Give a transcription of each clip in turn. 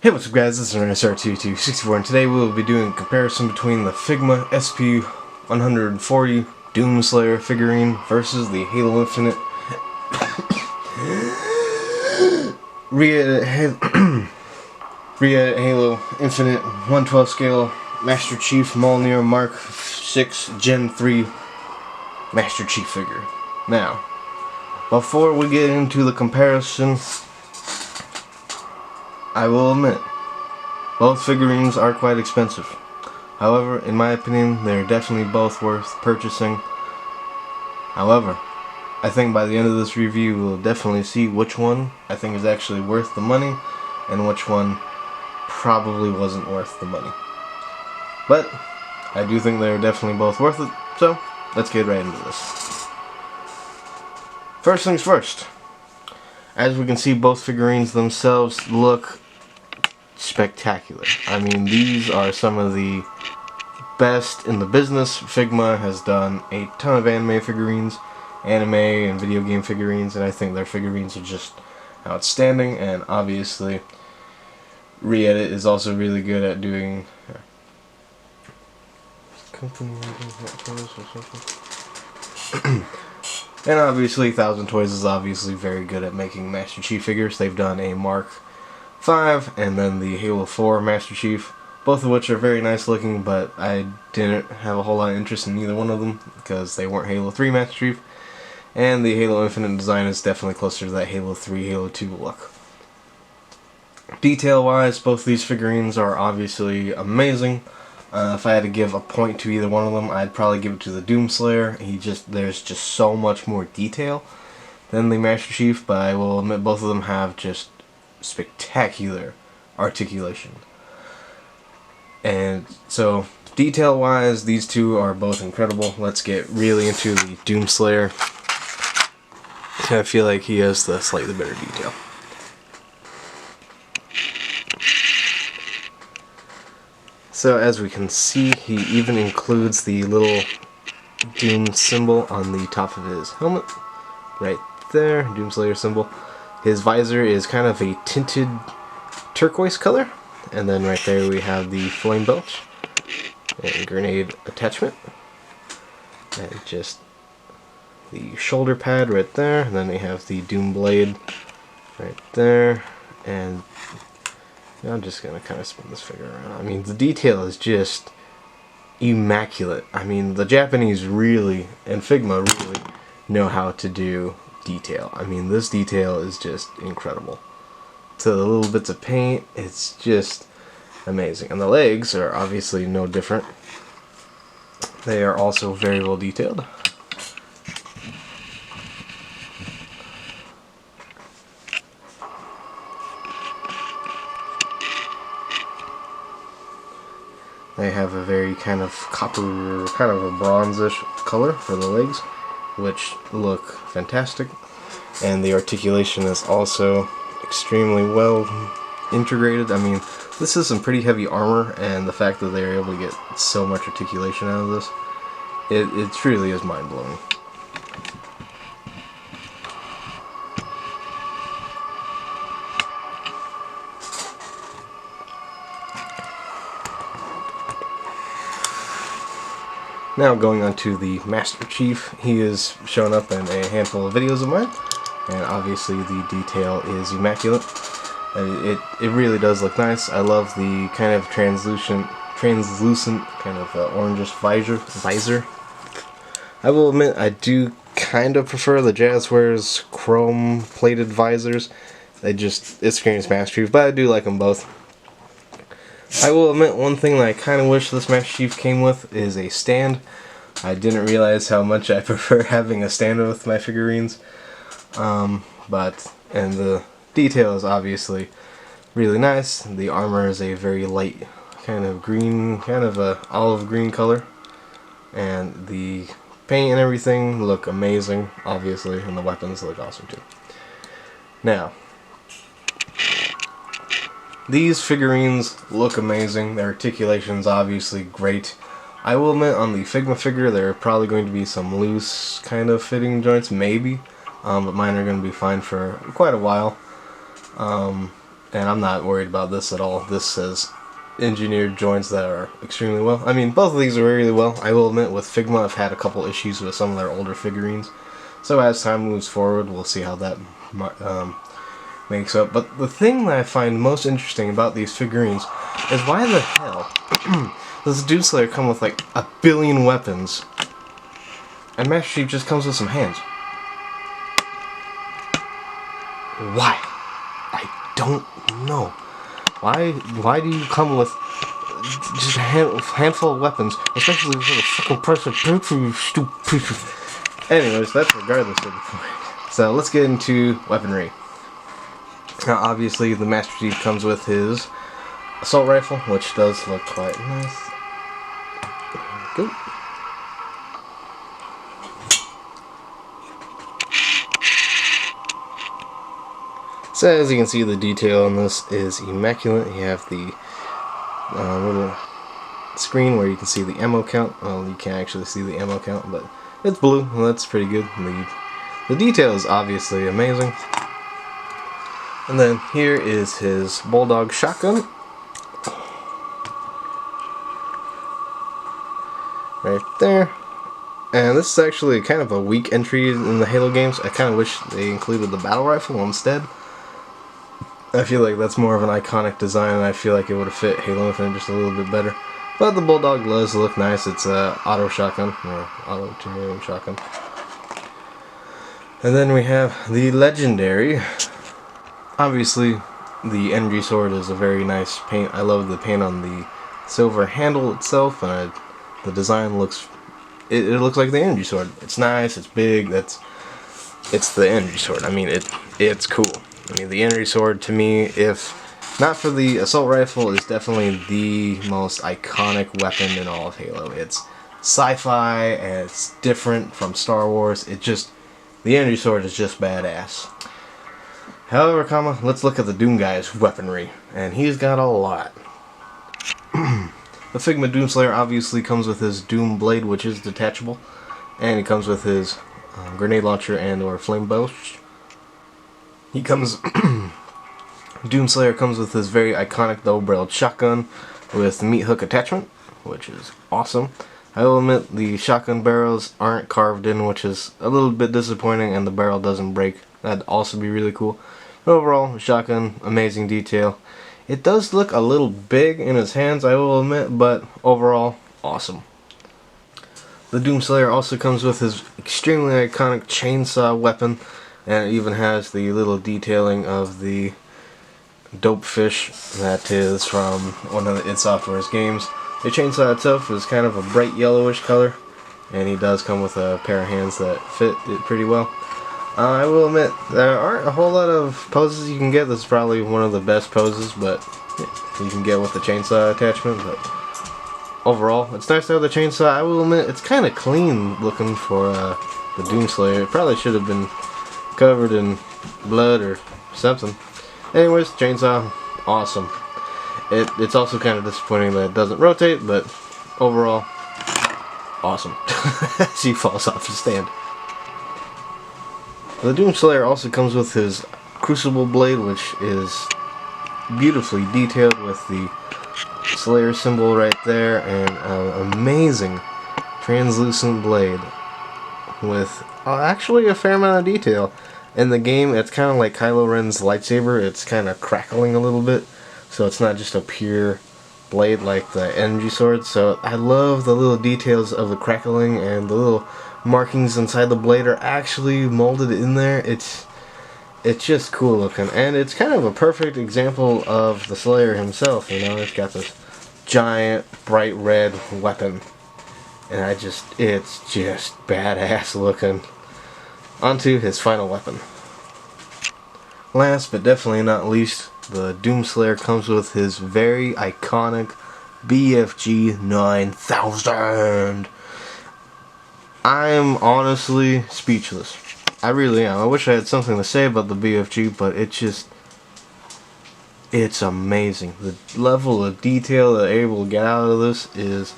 Hey, what's up guys, this is SR2264 and today we will be doing a comparison between the Figma SP140 Doomslayer figurine versus the Halo Infinite Re-Edit Halo Infinite 112 scale Master Chief Mjolnir Mark 6 Gen 3 Master Chief figure. Now, before we get into the comparison, I will admit, both figurines are quite expensive. However, in my opinion, they are definitely both worth purchasing. However, I think by the end of this review, we'll definitely see which one I think is actually worth the money, and which one probably wasn't worth the money. But, I do think they're definitely both worth it, so let's get right into this. First things first. As we can see, both figurines themselves look spectacular. I mean, these are some of the best in the business. Figma has done a ton of anime figurines, anime and video game figurines, and I think their figurines are just outstanding. And obviously, Re-Edit is also really good at doing and obviously, Thousand Toys is obviously very good at making Master Chief figures. They've done a Mark 5 and then the Halo 4 Master Chief, both of which are very nice looking, but I didn't have a whole lot of interest in either one of them because they weren't Halo 3 Master Chief, and the Halo Infinite design is definitely closer to that Halo 3, Halo 2 look. Detail wise, both these figurines are obviously amazing. If I had to give a point to either one of them, I'd probably give it to the Doomslayer. There's just so much more detail than the Master Chief, but I will admit both of them have just spectacular articulation. And so, detail wise, these two are both incredible. Let's get really into the Doomslayer. I feel like he has the slightly better detail. So as we can see, he even includes the little Doom symbol on the top of his helmet. Right there, Doomslayer symbol. His visor is kind of a tinted turquoise color. And then right there we have the flame belch and grenade attachment. And just the shoulder pad right there. And then we have the Doom blade right there. And I'm just going to kind of spin this figure around. I mean, the detail is just immaculate. I mean, the Japanese really, and Figma really, know how to do detail. I mean, this detail is just incredible. To the little bits of paint, it's just amazing. And the legs are obviously no different. They are also very well detailed. They have a very kind of copper, kind of a bronzish color for the legs, which look fantastic. And the articulation is also extremely well integrated. I mean, this is some pretty heavy armor, and the fact that they're able to get so much articulation out of this, it truly is mind-blowing. Now going on to the Master Chief, he is shown up in a handful of videos of mine, and obviously the detail is immaculate. It really does look nice. I love the kind of translucent kind of orangish visor. I will admit I do kind of prefer the Jazzwares chrome plated visors. It screams Master Chief, but I do like them both. I will admit one thing that I kind of wish this Master Chief came with is a stand. I didn't realize how much I prefer having a stand with my figurines. And the detail is obviously really nice. The armor is a very light kind of green, kind of a olive green color. And the paint and everything look amazing, obviously, and the weapons look awesome too. Now, these figurines look amazing. Their articulation's obviously great. I will admit, on the Figma figure, there are probably going to be some loose kind of fitting joints, maybe. But mine are going to be fine for quite a while. And and I'm not worried about this at all. This says engineered joints that are extremely well. I mean, both of these are really well. I will admit, with Figma, I've had a couple issues with some of their older figurines. So as time moves forward, we'll see how that makes up. But the thing that I find most interesting about these figurines is why the hell does Doomslayer come with like a billion weapons, and Master Chief just comes with some hands? Why? I don't know. Why do you come with just a handful of weapons, especially for the fucking person? Anyways, that's regardless of the point. So let's get into weaponry. Now, obviously, the Master Chief comes with his assault rifle, which does look quite nice. There we go. So as you can see, the detail on this is immaculate. You have the little screen where you can see the ammo count. Well, you can't actually see the ammo count, but it's blue, and that's pretty good. The detail is obviously amazing. And then here is his Bulldog shotgun. Right there. And this is actually kind of a weak entry in the Halo games. I kind of wish they included the battle rifle instead. I feel like that's more of an iconic design, and I feel like it would have fit Halo Infinite just a little bit better. But the Bulldog does look nice. It's a auto shotgun, or auto two-aim shotgun. And then we have the legendary. Obviously, the energy sword is a very nice paint. I love the paint on the silver handle itself, and the design looks. It looks like the energy sword. It's nice. It's big. It's the energy sword. I mean, it's cool. I mean, the energy sword, to me, if not for the assault rifle, is definitely the most iconic weapon in all of Halo. It's sci-fi, and it's different from Star Wars. The energy sword is just badass. However, let's look at the Doom guy's weaponry, and he's got a lot. The Figma Doomslayer obviously comes with his Doom blade, which is detachable, and he comes with his grenade launcher and or flame belch. Doomslayer comes with his very iconic double-barreled shotgun with the meat hook attachment, which is awesome. I will admit the shotgun barrels aren't carved in, which is a little bit disappointing, and the barrel doesn't break. That'd also be really cool. But overall, shotgun, amazing detail. It does look a little big in his hands, I will admit, but overall, awesome. The Doomslayer also comes with his extremely iconic chainsaw weapon, and it even has the little detailing of the dope fish that is from one of id Software's games. The chainsaw itself is kind of a bright yellowish color, and he does come with a pair of hands that fit it pretty well. I will admit, there aren't a whole lot of poses you can get. This is probably one of the best poses, but you can get with the chainsaw attachment. But overall, it's nice to have the chainsaw. I will admit, it's kind of clean looking for the Doomslayer. It probably should have been covered in blood or something. Anyways, chainsaw, awesome. It's also kind of disappointing that it doesn't rotate, but overall, awesome. She falls off the stand. The Doomslayer also comes with his Crucible blade, which is beautifully detailed with the Slayer symbol right there, and an amazing translucent blade with actually a fair amount of detail. In the game, it's kind of like Kylo Ren's lightsaber. It's kind of crackling a little bit, so it's not just a pure blade like the energy sword. So I love the little details of the crackling, and the little markings inside the blade are actually molded in there. It's just cool looking, and it's kind of a perfect example of the Slayer himself. You know, it's got this giant bright red weapon, and it's just badass looking. Onto his final weapon. Last but definitely not least, the Doomslayer comes with his very iconic BFG 9000. I am honestly speechless. I really am. I wish I had something to say about the BFG, but it's amazing. The level of detail that they're able to get out of this is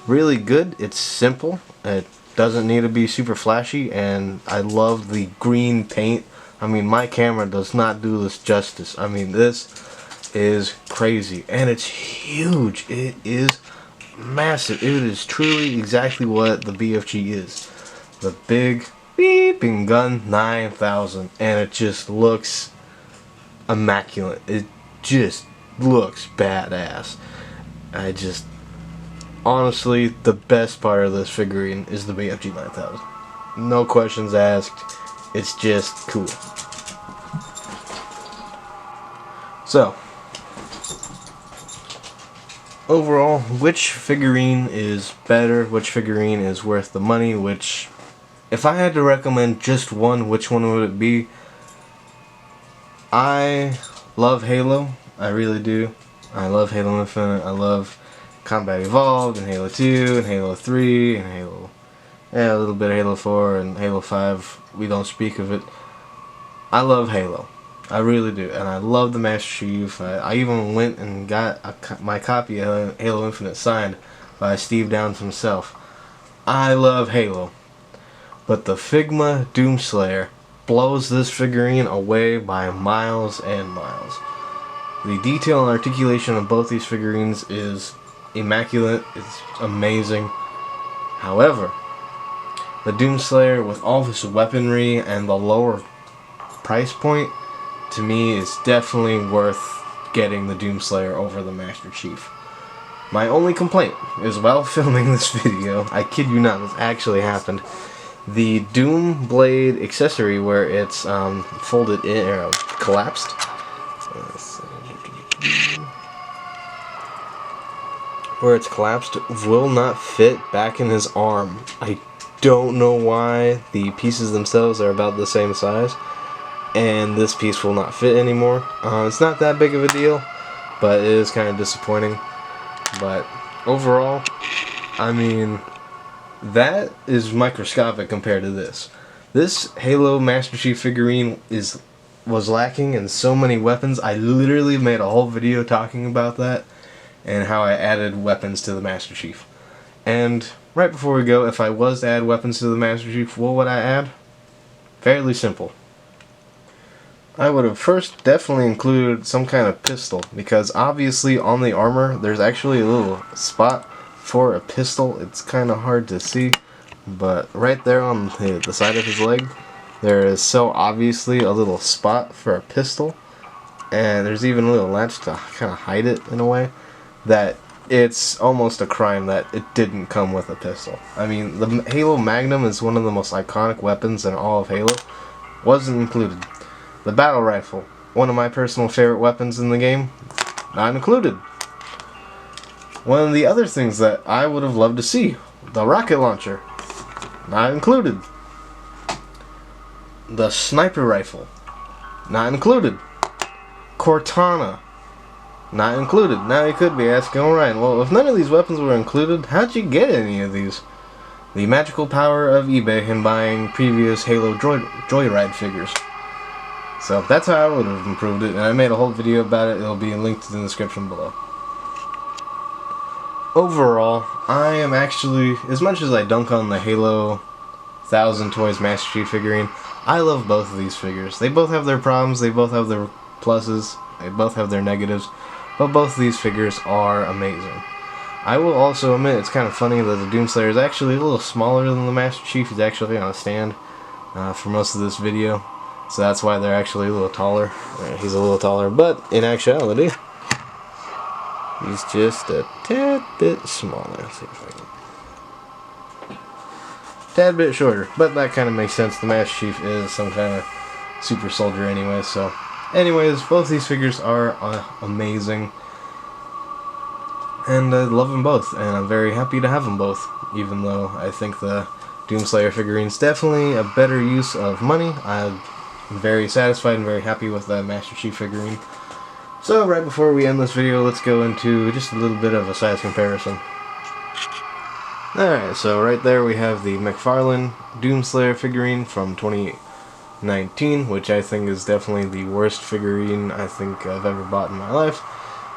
really good. It's simple. It doesn't need to be super flashy, and I love the green paint. I mean, my camera does not do this justice. I mean, this is crazy, and it's huge. It is massive. It is truly exactly what the BFG is. The big beeping gun 9000, and it just looks immaculate. It just looks badass. Honestly, the best part of this figurine is the BFG 9000. No questions asked. It's just cool. So, overall, which figurine is better? Which figurine is worth the money? If I had to recommend just one, which one would it be? I love Halo. I really do. I love Halo Infinite. I love Combat Evolved, and Halo 2, and Halo 3, and a little bit of Halo 4, and Halo 5. We don't speak of it. I love Halo. I really do. And I love the Master Chief. I even went and got my copy of Halo Infinite signed by Steve Downes himself. I love Halo. But the Figma Doomslayer blows this figurine away by miles and miles. The detail and articulation of both these figurines is immaculate. It's amazing. However, the Doomslayer, with all this weaponry and the lower price point, to me is definitely worth getting the Doomslayer over the Master Chief. My only complaint is while filming this video, I kid you not, this actually happened. The Doom Blade accessory, where it's folded in or collapsed, will not fit back in his arm. I don't know why. The pieces themselves are about the same size, and this piece will not fit anymore. It's not that big of a deal, but it is kind of disappointing. But overall, I mean, that is microscopic compared to this. This Halo Master Chief figurine was lacking in so many weapons. I literally made a whole video talking about that and how I added weapons to the Master Chief. And right before we go, if I was to add weapons to the Master Chief, what would I add? Fairly simple. I would have first definitely included some kind of pistol, because obviously on the armor there's actually a little spot for a pistol. It's kind of hard to see, but right there on the side of his leg there is so obviously a little spot for a pistol, and there's even a little latch to kind of hide it in a way, that it's almost a crime that it didn't come with a pistol. I mean, the Halo Magnum is one of the most iconic weapons in all of Halo. Wasn't included. The battle rifle, one of my personal favorite weapons in the game, not included. One of the other things that I would have loved to see, the rocket launcher, not included. The sniper rifle, not included. Cortana, not included. Now you could be asking, alright, well, if none of these weapons were included, how'd you get any of these? The magical power of eBay and buying previous Halo Joyride figures. So that's how I would have improved it, and I made a whole video about it. It'll be linked in the description below. Overall, I am actually, as much as I dunk on the Halo 1000 Toys Master Chief figurine, I love both of these figures. They both have their problems, they both have their pluses, they both have their negatives, but both of these figures are amazing. I will also admit it's kind of funny that the Doomslayer is actually a little smaller than the Master Chief. He's actually on a stand for most of this video. So that's why they're actually a little taller. He's a little taller, but in actuality, he's just a tad bit smaller. Let's see if I can. Tad bit shorter, but that kind of makes sense. The Master Chief is some kind of super soldier anyway. So, anyways, both these figures are amazing, and I love them both, and I'm very happy to have them both. Even though I think the Doomslayer figurine is definitely a better use of money. I'm very satisfied and very happy with the Master Chief figurine. So right before we end this video, let's go into just a little bit of a size comparison. Alright, so right there we have the McFarlane Doomslayer figurine from 2019, which I think is definitely the worst figurine I think I've ever bought in my life.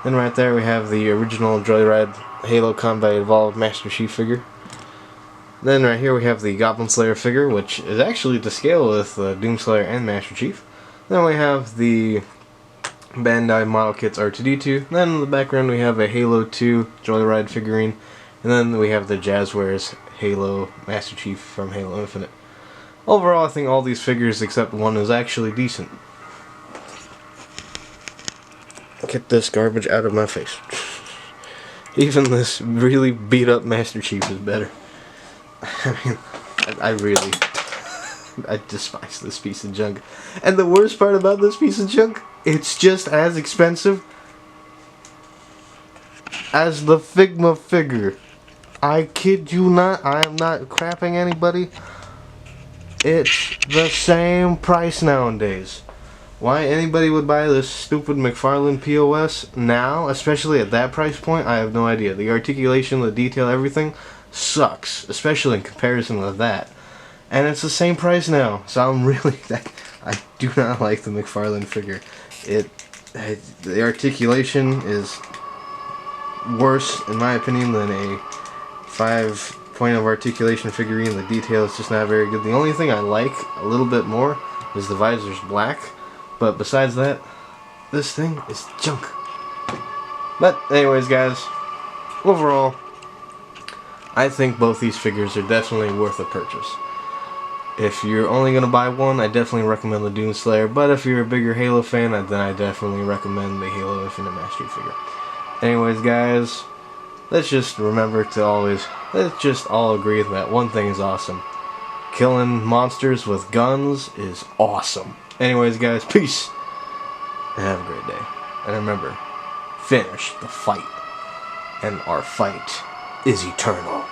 Then right there we have the original Joyride Halo Combat Evolved Master Chief figure. Then right here we have the Goblin Slayer figure, which is actually to scale with Doomslayer and Master Chief. Then we have the Bandai model kits R2-D2. Then in the background we have a Halo 2 Joyride figurine. And then we have the Jazzwares Halo Master Chief from Halo Infinite. Overall, I think all these figures except one is actually decent. Get this garbage out of my face. Even this really beat up Master Chief is better. I mean, I despise this piece of junk. And the worst part about this piece of junk, it's just as expensive as the Figma figure. I kid you not, I am not crapping anybody. It's the same price nowadays. Why anybody would buy this stupid McFarlane POS now, especially at that price point, I have no idea. The articulation, the detail, everything sucks, especially in comparison with that. And it's the same price now, so I'm really... I do not like the McFarlane figure. The articulation is worse, in my opinion, than a 5-point of articulation figurine. The detail is just not very good. The only thing I like a little bit more is the visor's black. But besides that, this thing is junk. But anyways, guys, overall, I think both these figures are definitely worth a purchase. If you're only going to buy one, I definitely recommend the Doomslayer. But if you're a bigger Halo fan, then I definitely recommend the Halo Infinite Master Chief figure. Anyways, guys, let's just remember to let's just all agree that one thing is awesome. Killing monsters with guns is awesome. Anyways, guys, peace, and have a great day. And remember, finish the fight, and our fight is eternal.